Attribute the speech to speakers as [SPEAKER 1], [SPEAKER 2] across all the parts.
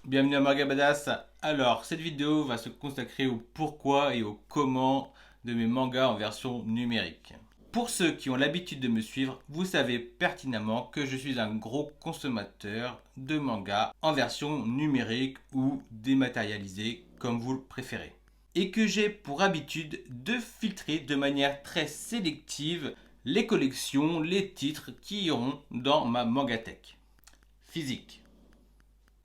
[SPEAKER 1] Bienvenue à Manga Badass. Alors, cette vidéo va se consacrer au pourquoi et au comment de mes mangas en version numérique. Pour ceux qui ont l'habitude de me suivre, vous savez pertinemment que je suis un gros consommateur de mangas en version numérique ou dématérialisée, comme vous le préférez. Et que j'ai pour habitude de filtrer de manière très sélective les collections, les titres qui iront dans ma mangathèque physique.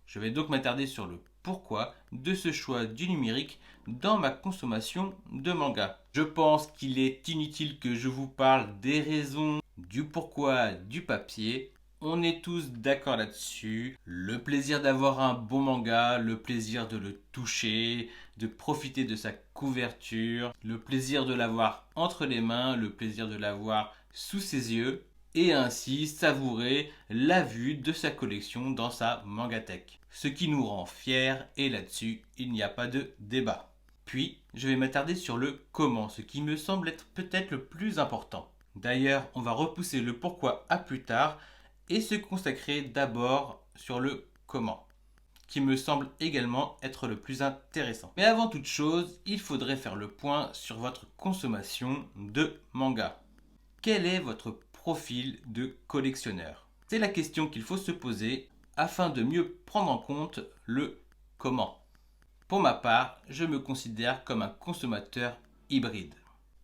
[SPEAKER 1] Je vais donc m'attarder sur le pourquoi de ce choix du numérique dans ma consommation de manga. Je pense qu'il est inutile que je vous parle des raisons du pourquoi du papier. On est tous d'accord là-dessus. Le plaisir d'avoir un bon manga, le plaisir de le toucher, de profiter de sa couverture, le plaisir de l'avoir entre les mains, le plaisir de l'avoir sous ses yeux, et ainsi savourer la vue de sa collection dans sa mangathèque. Ce qui nous rend fiers, et là-dessus, il n'y a pas de débat. Puis, je vais m'attarder sur le comment, ce qui me semble être peut-être le plus important. D'ailleurs, on va repousser le pourquoi à plus tard et se consacrer d'abord sur le comment, qui me semble également être le plus intéressant. Mais avant toute chose, il faudrait faire le point sur votre consommation de manga. Quel est votre profil de collectionneur? C'est la question qu'il faut se poser afin de mieux prendre en compte le comment. Pour ma part, je me considère comme un consommateur hybride.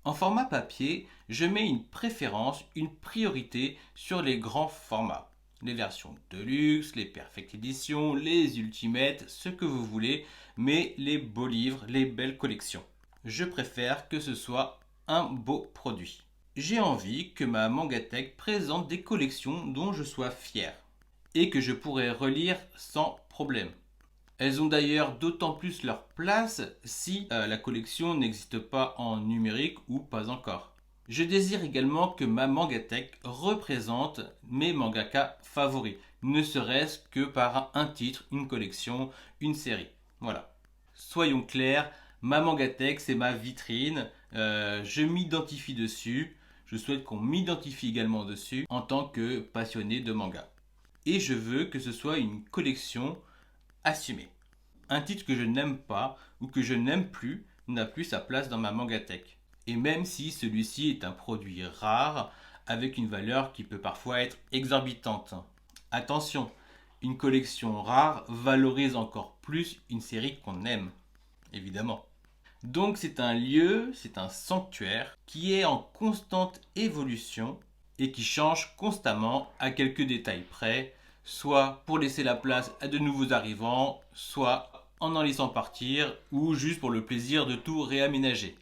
[SPEAKER 1] En format papier, je mets une préférence, une priorité sur les grands formats. Les versions de luxe, les perfect editions, les ultimates, ce que vous voulez, mais les beaux livres, les belles collections. Je préfère que ce soit un beau produit. J'ai envie que ma mangathèque présente des collections dont je sois fier et que je pourrais relire sans problème. Elles ont d'ailleurs d'autant plus leur place si la collection n'existe pas en numérique ou pas encore. Je désire également que ma mangathèque représente mes mangakas favoris, ne serait-ce que par un titre, une collection, une série. Voilà. Soyons clairs, ma mangathèque c'est ma vitrine, je m'identifie dessus, je souhaite qu'on m'identifie également dessus en tant que passionné de manga. Et je veux que ce soit une collection assumée. Un titre que je n'aime pas ou que je n'aime plus n'a plus sa place dans ma mangathèque. Et même si celui-ci est un produit rare, avec une valeur qui peut parfois être exorbitante. Attention, une collection rare valorise encore plus une série qu'on aime, évidemment. Donc c'est un lieu, c'est un sanctuaire qui est en constante évolution et qui change constamment à quelques détails près, soit pour laisser la place à de nouveaux arrivants, soit en laissant partir ou juste pour le plaisir de tout réaménager.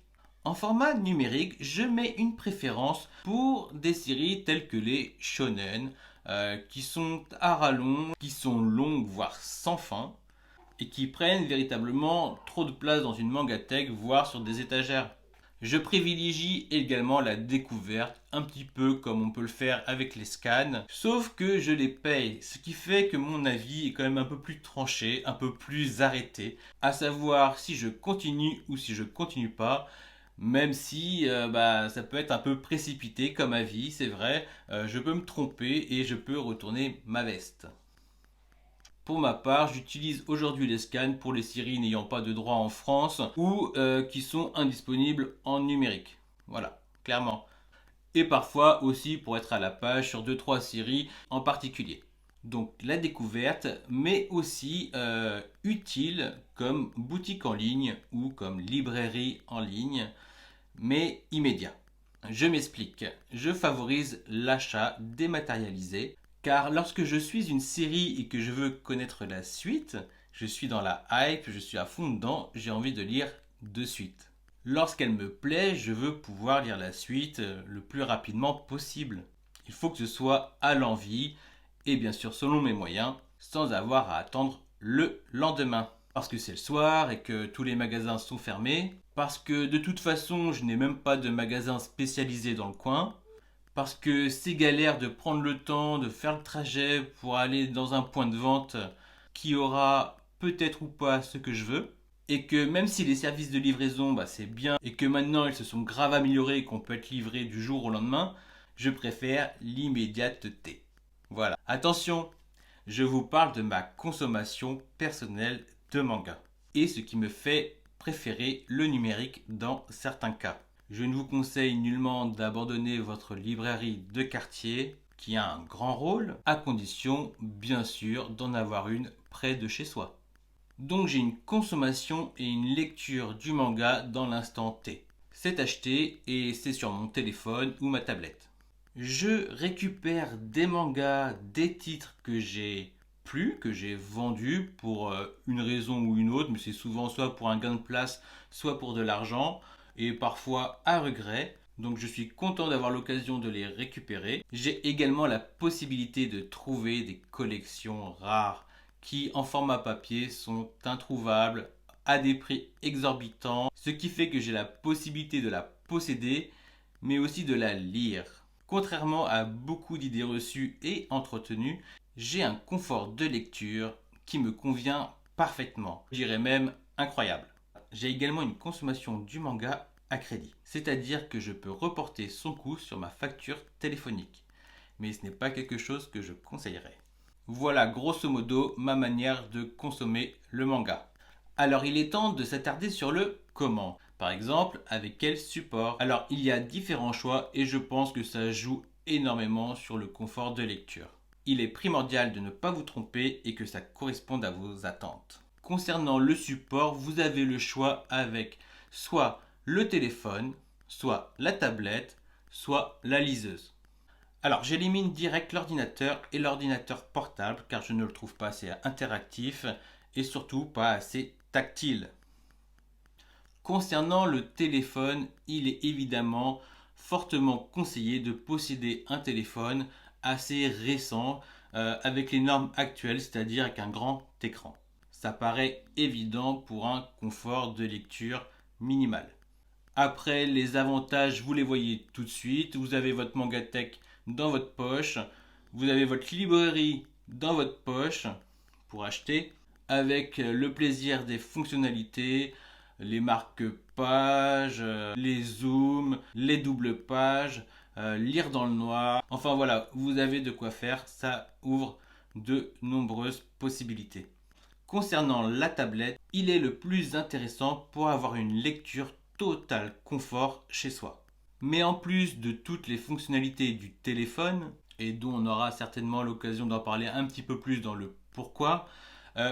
[SPEAKER 1] En format numérique, je mets une préférence pour des séries telles que les shonen, qui sont à rallonge, qui sont longues voire sans fin, et qui prennent véritablement trop de place dans une mangathèque, voire sur des étagères. Je privilégie également la découverte, un petit peu comme on peut le faire avec les scans, sauf que je les paye, ce qui fait que mon avis est quand même un peu plus tranché, un peu plus arrêté, à savoir si je continue ou si je continue pas, même si ça peut être un peu précipité comme avis, c'est vrai, je peux me tromper et je peux retourner ma veste. Pour ma part, j'utilise aujourd'hui les scans pour les séries n'ayant pas de droit en France ou qui sont indisponibles en numérique. Voilà, clairement. Et parfois aussi pour être à la page sur deux trois séries en particulier. Donc la découverte, mais aussi utile comme boutique en ligne ou comme librairie en ligne, mais immédiat. Je m'explique. Je favorise l'achat dématérialisé car lorsque je suis une série et que je veux connaître la suite, je suis dans la hype, je suis à fond dedans, j'ai envie de lire de suite. Lorsqu'elle me plaît, je veux pouvoir lire la suite le plus rapidement possible. Il faut que ce soit à l'envie et bien sûr selon mes moyens, sans avoir à attendre le lendemain. Parce que c'est le soir et que tous les magasins sont fermés. Parce que de toute façon, je n'ai même pas de magasin spécialisé dans le coin. Parce que c'est galère de prendre le temps de faire le trajet pour aller dans un point de vente qui aura peut-être ou pas ce que je veux. Et que même si les services de livraison, c'est bien, et que maintenant ils se sont grave améliorés et qu'on peut être livré du jour au lendemain, je préfère l'immédiateté. Voilà. Attention, je vous parle de ma consommation personnelle de manga et ce qui me fait préférer le numérique dans certains cas. Je ne vous conseille nullement d'abandonner votre librairie de quartier qui a un grand rôle, à condition bien sûr d'en avoir une près de chez soi. Donc j'ai une consommation et une lecture du manga dans l'instant T. C'est acheté et c'est sur mon téléphone ou ma tablette. Je récupère des mangas, des titres que j'ai plus, que j'ai vendus pour une raison ou une autre, mais c'est souvent soit pour un gain de place, soit pour de l'argent, et parfois à regret. Donc je suis content d'avoir l'occasion de les récupérer. J'ai également la possibilité de trouver des collections rares qui en format papier sont introuvables à des prix exorbitants, ce qui fait que j'ai la possibilité de la posséder, mais aussi de la lire. Contrairement à beaucoup d'idées reçues et entretenues, j'ai un confort de lecture qui me convient parfaitement, je dirais même incroyable. J'ai également une consommation du manga à crédit, c'est-à-dire que je peux reporter son coût sur ma facture téléphonique. Mais ce n'est pas quelque chose que je conseillerais. Voilà grosso modo ma manière de consommer le manga. Alors il est temps de s'attarder sur le comment. Par exemple, avec quel support. Alors il y a différents choix et je pense que ça joue énormément sur le confort de lecture. Il est primordial de ne pas vous tromper et que ça corresponde à vos attentes. Concernant le support, vous avez le choix avec soit le téléphone, soit la tablette, soit la liseuse. Alors j'élimine direct l'ordinateur et l'ordinateur portable car je ne le trouve pas assez interactif et surtout pas assez tactile. Concernant le téléphone, il est évidemment fortement conseillé de posséder un téléphone assez récent avec les normes actuelles, c'est-à-dire avec un grand écran. Ça paraît évident pour un confort de lecture minimal. Après, les avantages, vous les voyez tout de suite. Vous avez votre Mangatech dans votre poche. Vous avez votre librairie dans votre poche pour acheter. Avec le plaisir des fonctionnalités, les marque-pages, les zooms, les doubles pages, lire dans le noir. Enfin voilà, vous avez de quoi faire. Ça ouvre de nombreuses possibilités. Concernant la tablette, il est le plus intéressant pour avoir une lecture total confort chez soi. Mais en plus de toutes les fonctionnalités du téléphone, et dont on aura certainement l'occasion d'en parler un petit peu plus dans le pourquoi,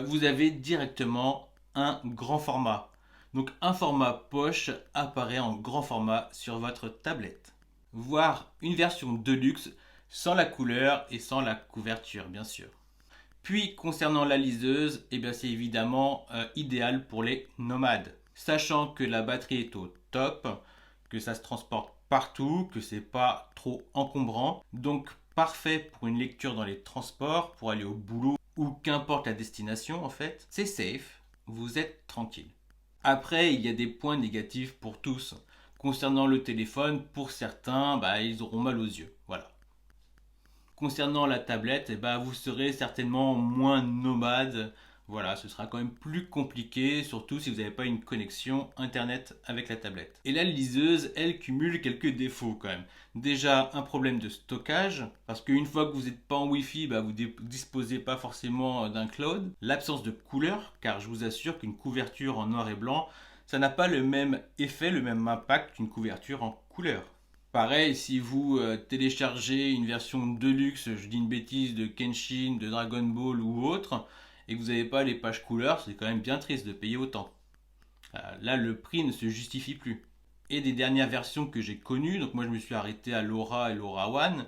[SPEAKER 1] vous avez directement un grand format. Donc un format poche apparaît en grand format sur votre tablette. Voire une version deluxe sans la couleur et sans la couverture bien sûr. Puis concernant la liseuse, c'est évidemment idéal pour les nomades. Sachant que la batterie est au top, que ça se transporte partout, que c'est pas trop encombrant. Donc parfait pour une lecture dans les transports, pour aller au boulot ou qu'importe la destination en fait. C'est safe, vous êtes tranquille. Après, il y a des points négatifs pour tous. Concernant le téléphone, pour certains, ils auront mal aux yeux. Voilà. Concernant la tablette, vous serez certainement moins nomade. Voilà, ce sera quand même plus compliqué, surtout si vous n'avez pas une connexion internet avec la tablette. Et la liseuse, elle cumule quelques défauts quand même. Déjà, un problème de stockage, parce qu'une fois que vous n'êtes pas en Wi-Fi, vous ne disposez pas forcément d'un cloud. L'absence de couleur, car je vous assure qu'une couverture en noir et blanc, ça n'a pas le même effet, le même impact qu'une couverture en couleur. Pareil, si vous téléchargez une version deluxe, je dis une bêtise, de Kenshin, de Dragon Ball ou autre, et que vous n'avez pas les pages couleurs, c'est quand même bien triste de payer autant. Là, le prix ne se justifie plus. Et des dernières versions que j'ai connues, donc moi je me suis arrêté à l'Aura et l'Aura One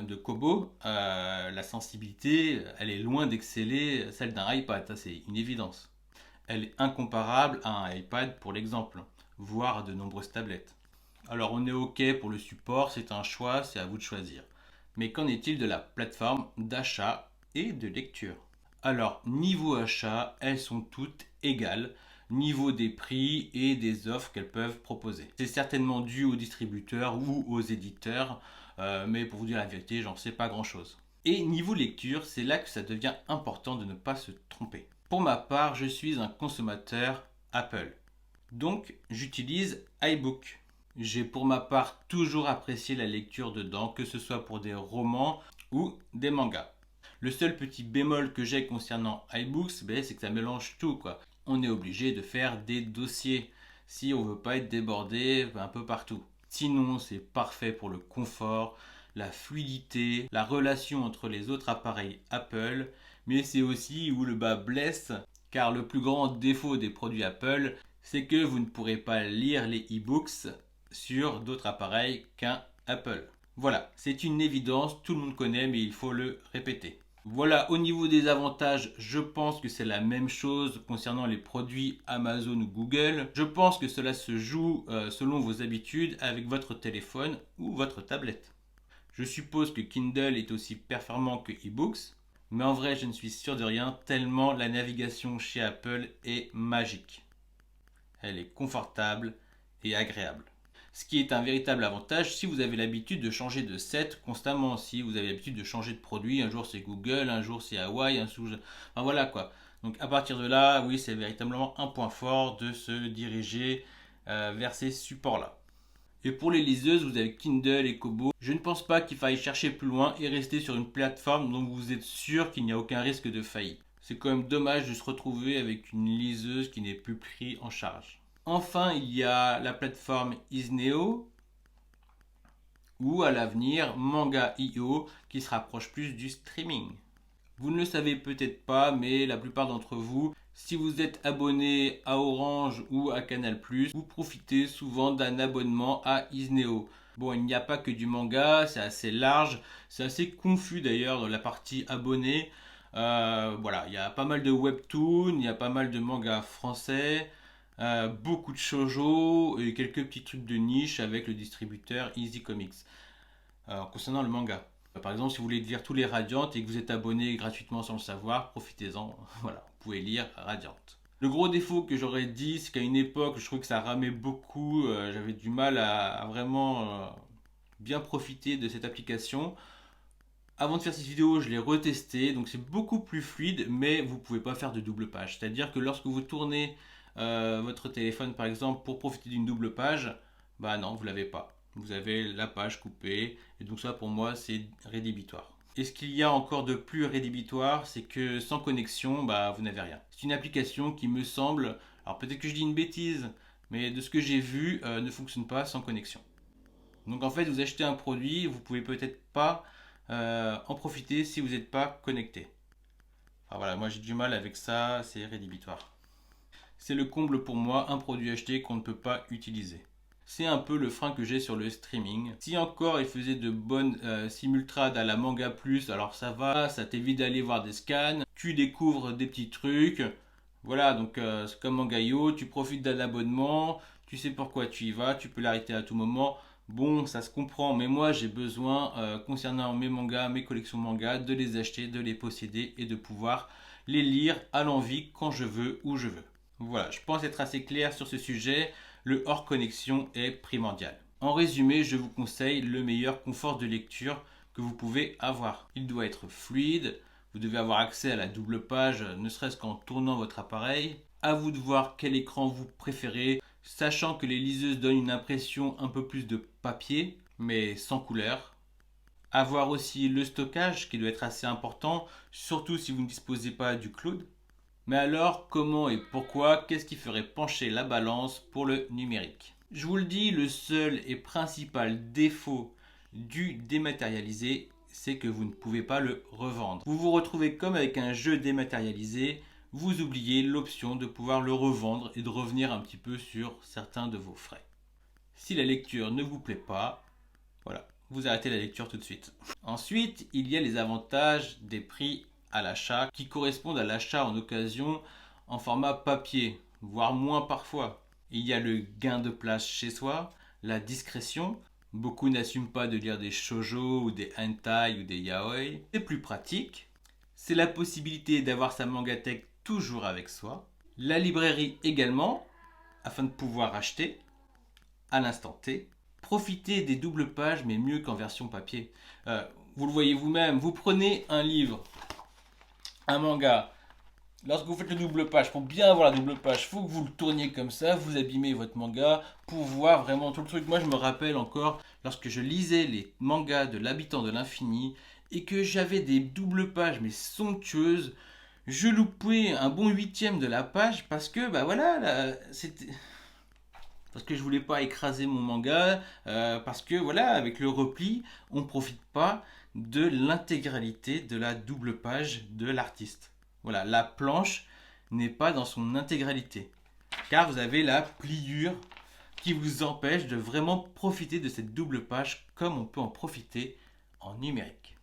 [SPEAKER 1] de Kobo, la sensibilité, elle est loin d'exceller celle d'un iPad, ça c'est une évidence. Elle est incomparable à un iPad pour l'exemple, voire à de nombreuses tablettes. Alors on est OK pour le support, c'est un choix, c'est à vous de choisir. Mais qu'en est-il de la plateforme d'achat et de lecture? Alors niveau achat, elles sont toutes égales, niveau des prix et des offres qu'elles peuvent proposer. C'est certainement dû aux distributeurs ou aux éditeurs, mais pour vous dire la vérité, j'en sais pas grand-chose. Et niveau lecture, c'est là que ça devient important de ne pas se tromper. Pour ma part, je suis un consommateur Apple. Donc j'utilise iBook. J'ai pour ma part toujours apprécié la lecture dedans, que ce soit pour des romans ou des mangas. Le seul petit bémol que j'ai concernant iBooks, ben, c'est que ça mélange tout, quoi. On est obligé de faire des dossiers si on veut pas être débordé un peu partout. Sinon, c'est parfait pour le confort, la fluidité, la relation entre les autres appareils Apple, mais c'est aussi où le bas blesse, car le plus grand défaut des produits Apple, c'est que vous ne pourrez pas lire les e-books sur d'autres appareils qu'un Apple. Voilà, c'est une évidence, tout le monde connaît, mais il faut le répéter. Voilà, au niveau des avantages, je pense que c'est la même chose concernant les produits Amazon ou Google. Je pense que cela se joue selon vos habitudes avec votre téléphone ou votre tablette. Je suppose que Kindle est aussi performant que eBooks, mais en vrai je ne suis sûr de rien tellement la navigation chez Apple est magique. Elle est confortable et agréable. Ce qui est un véritable avantage si vous avez l'habitude de changer de set constamment, si vous avez l'habitude de changer de produit, un jour c'est Google, un jour c'est Huawei, enfin voilà quoi. Donc à partir de là, oui, c'est véritablement un point fort de se diriger vers ces supports-là. Et pour les liseuses, vous avez Kindle et Kobo. Je ne pense pas qu'il faille chercher plus loin et rester sur une plateforme dont vous êtes sûr qu'il n'y a aucun risque de faillite. C'est quand même dommage de se retrouver avec une liseuse qui n'est plus prise en charge. Enfin, il y a la plateforme Isneo ou à l'avenir Manga.io qui se rapproche plus du streaming. Vous ne le savez peut-être pas, mais la plupart d'entre vous, si vous êtes abonné à Orange ou à Canal+, vous profitez souvent d'un abonnement à Isneo. Bon, il n'y a pas que du manga, c'est assez large, c'est assez confus d'ailleurs dans la partie abonnés. Voilà, il y a pas mal de webtoons, il y a pas mal de mangas français, beaucoup de shoujo et quelques petits trucs de niche avec le distributeur Easy Comics. Concernant le manga. Par exemple, si vous voulez lire tous les Radiant et que vous êtes abonné gratuitement sans le savoir, profitez-en. Voilà, vous pouvez lire Radiant. Le gros défaut que j'aurais dit, c'est qu'à une époque, je trouvais que ça ramait beaucoup. J'avais du mal à vraiment bien profiter de cette application. Avant de faire cette vidéo, je l'ai retesté, donc c'est beaucoup plus fluide, mais vous ne pouvez pas faire de double page. C'est-à-dire que lorsque vous tournez votre téléphone, par exemple, pour profiter d'une double page, bah non, vous ne l'avez pas. Vous avez la page coupée, et donc ça pour moi c'est rédhibitoire. Et ce qu'il y a encore de plus rédhibitoire, c'est que sans connexion, bah, vous n'avez rien. C'est une application qui me semble, alors peut-être que je dis une bêtise, mais de ce que j'ai vu, ne fonctionne pas sans connexion. Donc en fait, vous achetez un produit, vous pouvez peut-être pas en profiter si vous n'êtes pas connecté. Enfin voilà, moi j'ai du mal avec ça, c'est rédhibitoire. C'est le comble pour moi, un produit acheté qu'on ne peut pas utiliser. C'est un peu le frein que j'ai sur le streaming. Si encore il faisait de bonnes simultrades à la Manga Plus, alors ça va, ça t'évite d'aller voir des scans, tu découvres des petits trucs. Voilà, donc c'est comme Mangayo, tu profites d'un abonnement, tu sais pourquoi tu y vas, tu peux l'arrêter à tout moment. Bon, ça se comprend, mais moi j'ai besoin, concernant mes mangas, mes collections mangas, de les acheter, de les posséder et de pouvoir les lire à l'envie quand je veux, où je veux. Voilà, je pense être assez clair sur ce sujet. Le hors connexion est primordial. En résumé, je vous conseille le meilleur confort de lecture que vous pouvez avoir. Il doit être fluide, vous devez avoir accès à la double page, ne serait-ce qu'en tournant votre appareil. À vous de voir quel écran vous préférez, sachant que les liseuses donnent une impression un peu plus de papier, mais sans couleur. Avoir aussi le stockage qui doit être assez important, surtout si vous ne disposez pas du cloud. Mais alors, comment et pourquoi, qu'est-ce qui ferait pencher la balance pour le numérique? Je vous le dis, le seul et principal défaut du dématérialisé, c'est que vous ne pouvez pas le revendre. Vous vous retrouvez comme avec un jeu dématérialisé, vous oubliez l'option de pouvoir le revendre et de revenir un petit peu sur certains de vos frais. Si la lecture ne vous plaît pas, voilà, vous arrêtez la lecture tout de suite. Ensuite, il y a les avantages des prix à l'achat qui correspondent à l'achat en occasion en format papier, voire moins parfois. Il y a le gain de place chez soi, la discrétion. Beaucoup n'assument pas de lire des shoujo ou des hentai ou des yaoi. C'est plus pratique. C'est la possibilité d'avoir sa mangatech toujours avec soi. La librairie également, afin de pouvoir acheter à l'instant T. Profitez des doubles pages, mais mieux qu'en version papier. Vous le voyez vous-même, vous prenez un livre, un manga, lorsque vous faites le double page, pour bien avoir la double page, il faut que vous le tourniez comme ça, vous abîmez votre manga pour voir vraiment tout le truc. Moi je me rappelle encore, lorsque je lisais les mangas de l'habitant de l'infini, et que j'avais des doubles pages mais somptueuses, je loupais un bon huitième de la page parce que bah voilà, c'était parce que je voulais pas écraser mon manga, parce que voilà, avec le repli, on profite pas de l'intégralité de la double page de l'artiste. Voilà, la planche n'est pas dans son intégralité, car vous avez la pliure qui vous empêche de vraiment profiter de cette double page comme on peut en profiter en numérique.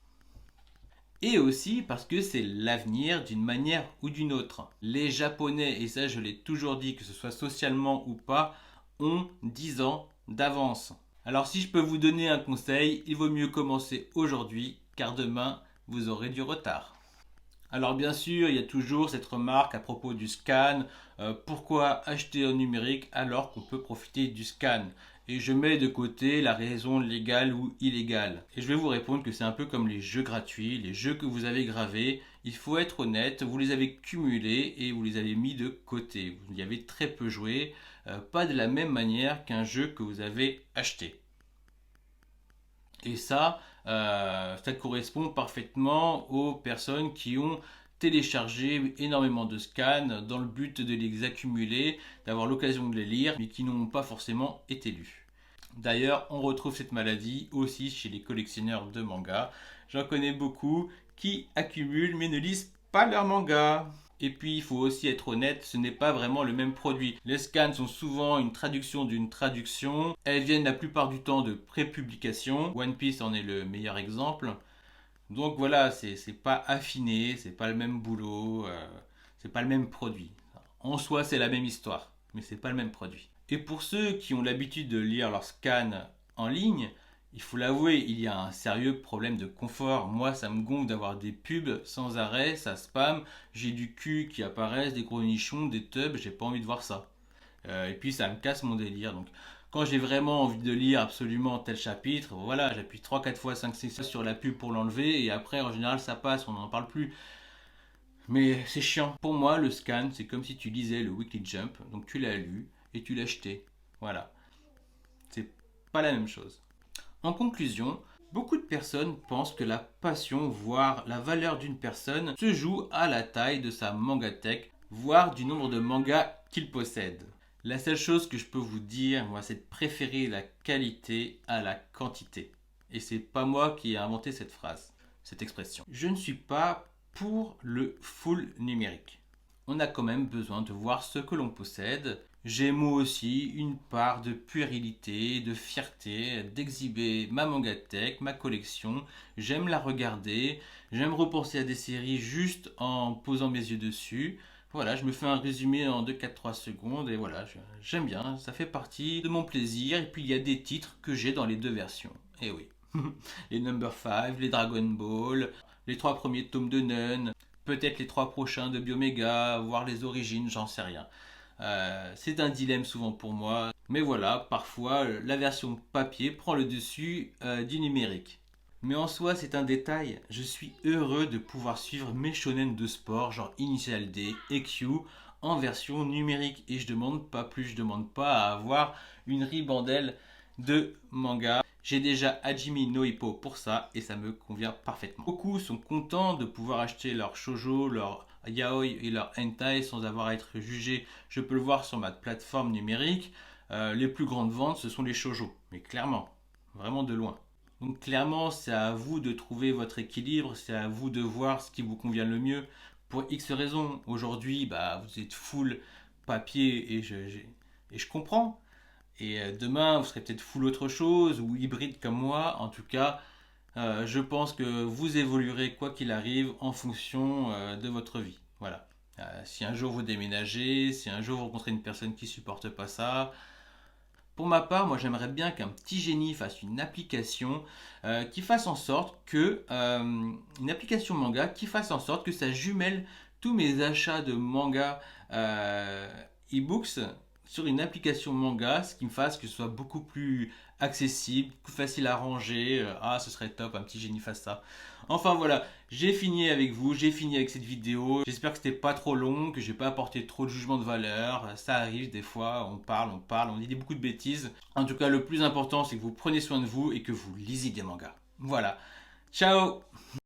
[SPEAKER 1] Et aussi parce que c'est l'avenir d'une manière ou d'une autre. Les Japonais, et ça je l'ai toujours dit, que ce soit socialement ou pas, ont 10 ans d'avance. Alors si je peux vous donner un conseil, il vaut mieux commencer aujourd'hui, car demain, vous aurez du retard. Alors bien sûr, il y a toujours cette remarque à propos du scan. Pourquoi acheter en numérique alors qu'on peut profiter du scan? Et je mets de côté la raison légale ou illégale. Et je vais vous répondre que c'est un peu comme les jeux gratuits, les jeux que vous avez gravés. Il faut être honnête, vous les avez cumulés et vous les avez mis de côté. Vous y avez très peu joué, pas de la même manière qu'un jeu que vous avez acheté. Et ça correspond parfaitement aux personnes qui ont téléchargé énormément de scans dans le but de les accumuler, d'avoir l'occasion de les lire, mais qui n'ont pas forcément été lus. D'ailleurs, on retrouve cette maladie aussi chez les collectionneurs de mangas. J'en connais beaucoup qui accumulent mais ne lisent pas leurs mangas. Et puis, il faut aussi être honnête, ce n'est pas vraiment le même produit. Les scans sont souvent une traduction d'une traduction. Elles viennent la plupart du temps de prépublication. One Piece en est le meilleur exemple. Donc voilà, c'est pas affiné, c'est pas le même boulot, c'est pas le même produit. En soi, c'est la même histoire, mais c'est pas le même produit. Et pour ceux qui ont l'habitude de lire leurs scans en ligne, il faut l'avouer, il y a un sérieux problème de confort. Moi, ça me gonfle d'avoir des pubs sans arrêt, ça spam, j'ai du cul qui apparaissent, des gros nichons, des tubs, j'ai pas envie de voir ça. Et puis ça me casse mon délire. Donc quand j'ai vraiment envie de lire absolument tel chapitre, voilà, j'appuie 3, 4 fois, 5, 6 sur la pub pour l'enlever et après en général ça passe, on n'en parle plus. Mais c'est chiant. Pour moi, le scan, c'est comme si tu lisais le Weekly Jump, donc tu l'as lu et tu l'as acheté. Voilà. C'est pas la même chose. En conclusion, beaucoup de personnes pensent que la passion, voire la valeur d'une personne, se joue à la taille de sa mangatech, voire du nombre de mangas qu'il possède. La seule chose que je peux vous dire, moi, c'est de préférer la qualité à la quantité. Et c'est pas moi qui ai inventé cette phrase, cette expression. Je ne suis pas pour le full numérique. On a quand même besoin de voir ce que l'on possède. J'ai moi aussi une part de puérilité, de fierté, d'exhiber ma mangatech, ma collection. J'aime la regarder, j'aime repenser à des séries juste en posant mes yeux dessus. Voilà, je me fais un résumé en 2, 4, 3 secondes et voilà, j'aime bien, ça fait partie de mon plaisir. Et puis il y a des titres que j'ai dans les deux versions. Et oui, les Number 5, les Dragon Ball, les 3 premiers tomes de Nun, peut-être les 3 prochains de Bioméga, voire les origines, j'en sais rien. C'est un dilemme souvent pour moi, mais voilà, parfois la version papier prend le dessus du numérique. Mais en soi, c'est un détail. Je suis heureux de pouvoir suivre mes shonen de sport, genre Initial D et Q, en version numérique. Et je demande pas plus, je demande pas à avoir une ribandelle de manga. J'ai déjà Hajime no Ippo pour ça et ça me convient parfaitement. Beaucoup sont contents de pouvoir acheter leur shoujo, leur yaoi et leur hentai sans avoir à être jugé. Je peux le voir sur ma plateforme numérique. Les plus grandes ventes, ce sont les shoujo. Mais clairement, vraiment de loin. Donc clairement, c'est à vous de trouver votre équilibre, c'est à vous de voir ce qui vous convient le mieux. Pour X raisons, aujourd'hui, bah, vous êtes full papier et je comprends. Et demain, vous serez peut-être full autre chose ou hybride comme moi. En tout cas, je pense que vous évoluerez quoi qu'il arrive en fonction de votre vie. Voilà. Si un jour vous déménagez, si un jour vous rencontrez une personne qui supporte pas ça, pour ma part, moi j'aimerais bien qu'un petit génie fasse une application qui fasse en sorte que une application manga qui fasse en sorte que ça jumelle tous mes achats de manga e-books sur une application manga, ce qui me fasse que ce soit beaucoup plus accessible, plus facile à ranger. Ah, ce serait top, un petit génie fasse ça. Enfin voilà, j'ai fini avec vous, j'ai fini avec cette vidéo. J'espère que c'était pas trop long, que j'ai pas apporté trop de jugement de valeur. Ça arrive des fois, on dit beaucoup de bêtises. En tout cas, le plus important, c'est que vous prenez soin de vous et que vous lisez des mangas. Voilà. Ciao!